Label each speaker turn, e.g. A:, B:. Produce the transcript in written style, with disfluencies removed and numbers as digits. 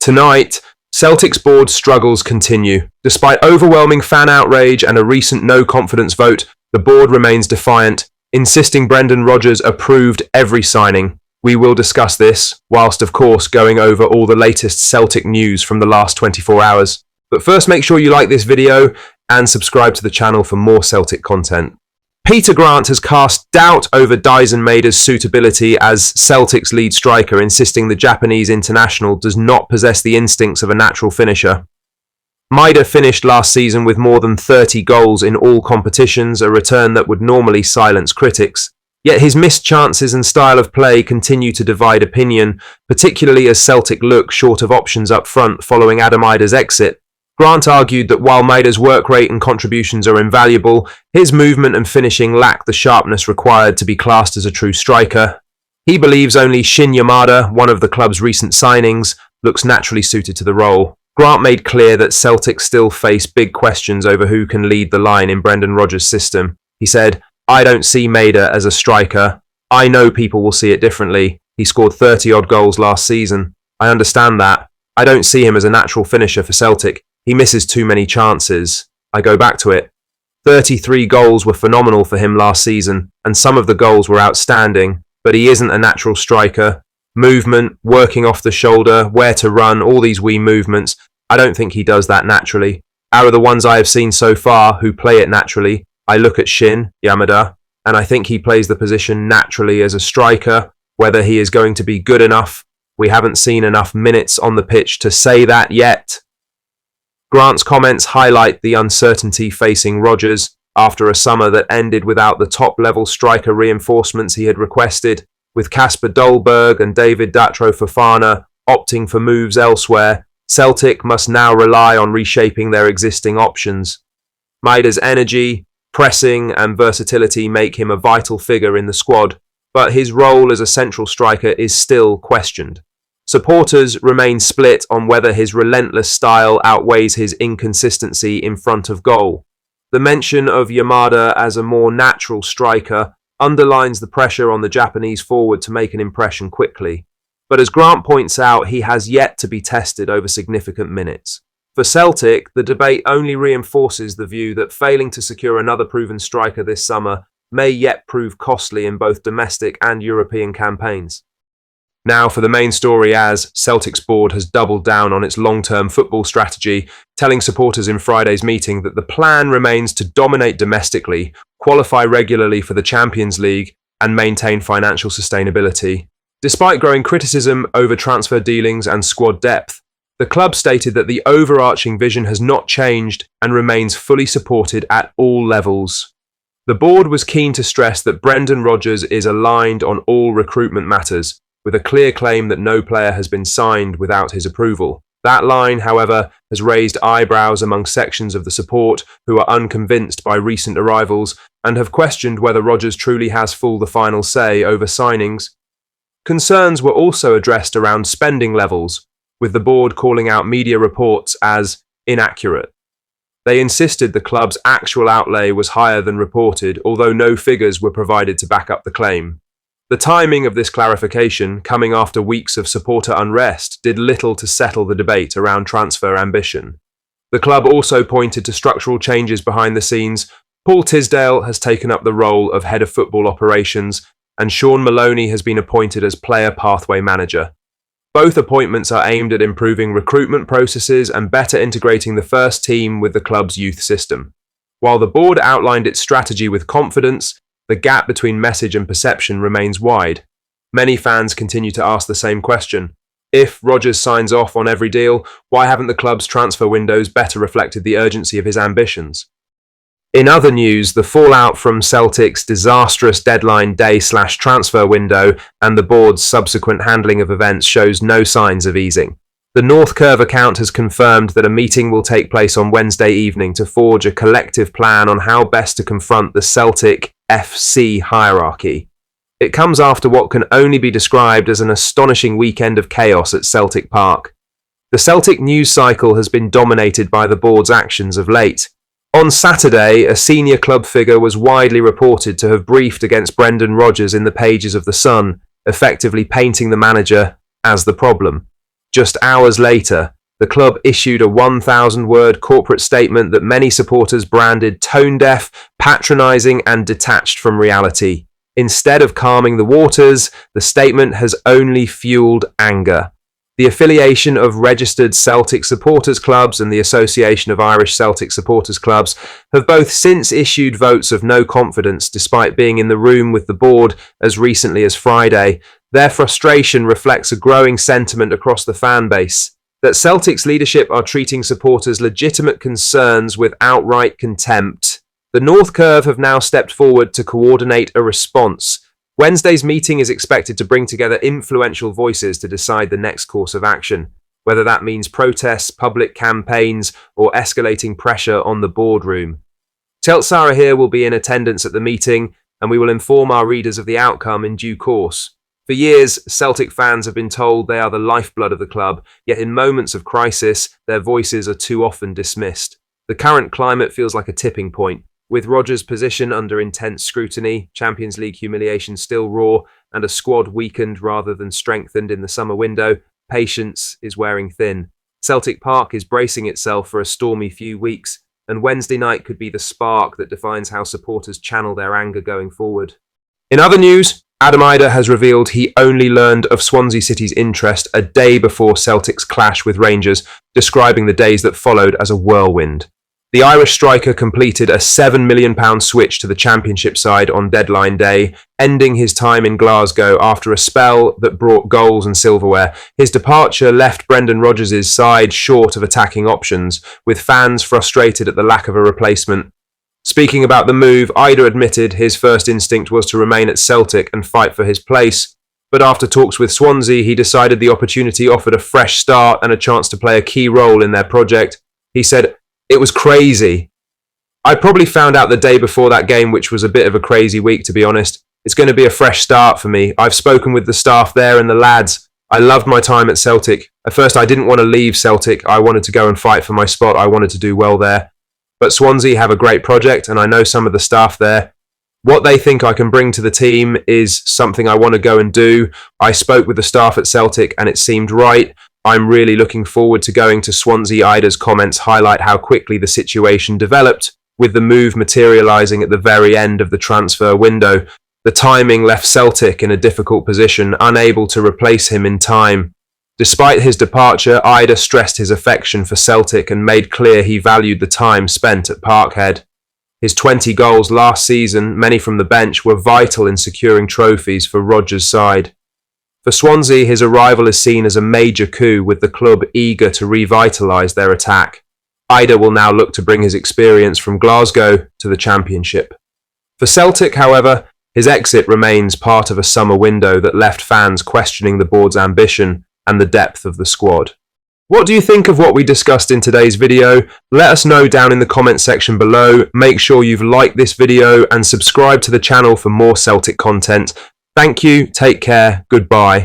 A: Tonight, Celtic's board struggles continue. Despite overwhelming fan outrage and a recent no-confidence vote, the board remains defiant, insisting Brendan Rodgers approved every signing. We will discuss this, whilst of course going over all the latest Celtic news from the last 24 hours. But first, make sure you like this video and subscribe to the channel for more Celtic content. Peter Grant has cast doubt over Daizen Maeda's suitability as Celtic's lead striker, insisting the Japanese international does not possess the instincts of a natural finisher. Maeda finished last season with more than 30 goals in all competitions, a return that would normally silence critics. Yet his missed chances and style of play continue to divide opinion, particularly as Celtic look short of options up front following Idah's exit. Grant argued that while Maeda's work rate and contributions are invaluable, his movement and finishing lack the sharpness required to be classed as a true striker. He believes only Yamada, one of the club's recent signings, looks naturally suited to the role. Grant made clear that Celtic still face big questions over who can lead the line in Brendan Rodgers' system. He said, "I don't see Maeda as a striker. I know people will see it differently. He scored 30-odd goals last season. I understand that. I don't see him as a natural finisher for Celtic. He misses too many chances. I go back to it. 33 goals were phenomenal for him last season, and some of the goals were outstanding, but he isn't a natural striker. Movement, working off the shoulder, where to run, all these wee movements, I don't think he does that naturally. Out of the ones I have seen so far who play it naturally, I look at Yamada, and I think he plays the position naturally as a striker. Whether he is going to be good enough, we haven't seen enough minutes on the pitch to say that yet." Grant's comments highlight the uncertainty facing Rodgers after a summer that ended without the top-level striker reinforcements he had requested, with Kasper Dolberg and David Datro Fofana opting for moves elsewhere. Celtic must now rely on reshaping their existing options. Maeda's energy, pressing and versatility make him a vital figure in the squad, but his role as a central striker is still questioned. Supporters remain split on whether his relentless style outweighs his inconsistency in front of goal. The mention of Yamada as a more natural striker underlines the pressure on the Japanese forward to make an impression quickly. But as Grant points out, he has yet to be tested over significant minutes. For Celtic, the debate only reinforces the view that failing to secure another proven striker this summer may yet prove costly in both domestic and European campaigns. Now for the main story, as Celtic's board has doubled down on its long-term football strategy, telling supporters in Friday's meeting that the plan remains to dominate domestically, qualify regularly for the Champions League, and maintain financial sustainability. Despite growing criticism over transfer dealings and squad depth, the club stated that the overarching vision has not changed and remains fully supported at all levels. The board was keen to stress that Brendan Rodgers is aligned on all recruitment matters, with a clear claim that no player has been signed without his approval. That line, however, has raised eyebrows among sections of the support who are unconvinced by recent arrivals and have questioned whether Rodgers truly has the final say over signings. Concerns were also addressed around spending levels, with the board calling out media reports as inaccurate. They insisted the club's actual outlay was higher than reported, although no figures were provided to back up the claim. The timing of this clarification, coming after weeks of supporter unrest, did little to settle the debate around transfer ambition. The club also pointed to structural changes behind the scenes. Paul Tisdale has taken up the role of head of football operations, and Sean Maloney has been appointed as player pathway manager. Both appointments are aimed at improving recruitment processes and better integrating the first team with the club's youth system. While the board outlined its strategy with confidence, the gap between message and perception remains wide. Many fans continue to ask the same question. If Rodgers signs off on every deal, why haven't the club's transfer windows better reflected the urgency of his ambitions? In other news, the fallout from Celtic's disastrous deadline day/transfer window and the board's subsequent handling of events shows no signs of easing. The North Curve account has confirmed that a meeting will take place on Wednesday evening to forge a collective plan on how best to confront the Celtic FC hierarchy. It comes after what can only be described as an astonishing weekend of chaos at Celtic Park. The Celtic news cycle has been dominated by the board's actions of late. On Saturday, a senior club figure was widely reported to have briefed against Brendan Rodgers in the pages of The Sun, effectively painting the manager as the problem. Just hours later, the club issued a 1,000-word corporate statement that many supporters branded tone-deaf, patronising and detached from reality. Instead of calming the waters, the statement has only fueled anger. The affiliation of registered Celtic supporters clubs and the Association of Irish Celtic Supporters Clubs have both since issued votes of no confidence despite being in the room with the board as recently as Friday. Their frustration reflects a growing sentiment across the fan base that Celtic's leadership are treating supporters' legitimate concerns with outright contempt. The North Curve have now stepped forward to coordinate a response. Wednesday's meeting is expected to bring together influential voices to decide the next course of action, whether that means protests, public campaigns, or escalating pressure on the boardroom. Telsara here will be in attendance at the meeting, and we will inform our readers of the outcome in due course. For years, Celtic fans have been told they are the lifeblood of the club, yet in moments of crisis, their voices are too often dismissed. The current climate feels like a tipping point. With Rodgers' position under intense scrutiny, Champions League humiliation still raw, and a squad weakened rather than strengthened in the summer window, patience is wearing thin. Celtic Park is bracing itself for a stormy few weeks, and Wednesday night could be the spark that defines how supporters channel their anger going forward. In other news, Idah has revealed he only learned of Swansea City's interest a day before Celtic's clash with Rangers, describing the days that followed as a whirlwind. The Irish striker completed a £7 million switch to the Championship side on deadline day, ending his time in Glasgow after a spell that brought goals and silverware. His departure left Brendan Rodgers' side short of attacking options, with fans frustrated at the lack of a replacement. Speaking about the move, Idah admitted his first instinct was to remain at Celtic and fight for his place. But after talks with Swansea, he decided the opportunity offered a fresh start and a chance to play a key role in their project. He said, "It was crazy. I probably found out the day before that game, which was a bit of a crazy week, to be honest. It's going to be a fresh start for me. I've spoken with the staff there and the lads. I loved my time at Celtic. At first, I didn't want to leave Celtic. I wanted to go and fight for my spot. I wanted to do well there. But Swansea have a great project, and I know some of the staff there. What they think I can bring to the team is something I want to go and do. I spoke with the staff at Celtic, and it seemed right. I'm really looking forward to going to Swansea." Idah's comments highlight how quickly the situation developed, with the move materialising at the very end of the transfer window. The timing left Celtic in a difficult position, unable to replace him in time. Despite his departure, Idah stressed his affection for Celtic and made clear he valued the time spent at Parkhead. His 20 goals last season, many from the bench, were vital in securing trophies for Rodgers' side. For Swansea, his arrival is seen as a major coup, with the club eager to revitalise their attack. Idah will now look to bring his experience from Glasgow to the Championship. For Celtic, however, his exit remains part of a summer window that left fans questioning the board's ambition and the depth of the squad. What do you think of what we discussed in today's video? Let us know down in the comment section below. Make sure you've liked this video and subscribe to the channel for more Celtic content. Thank you, take care, goodbye.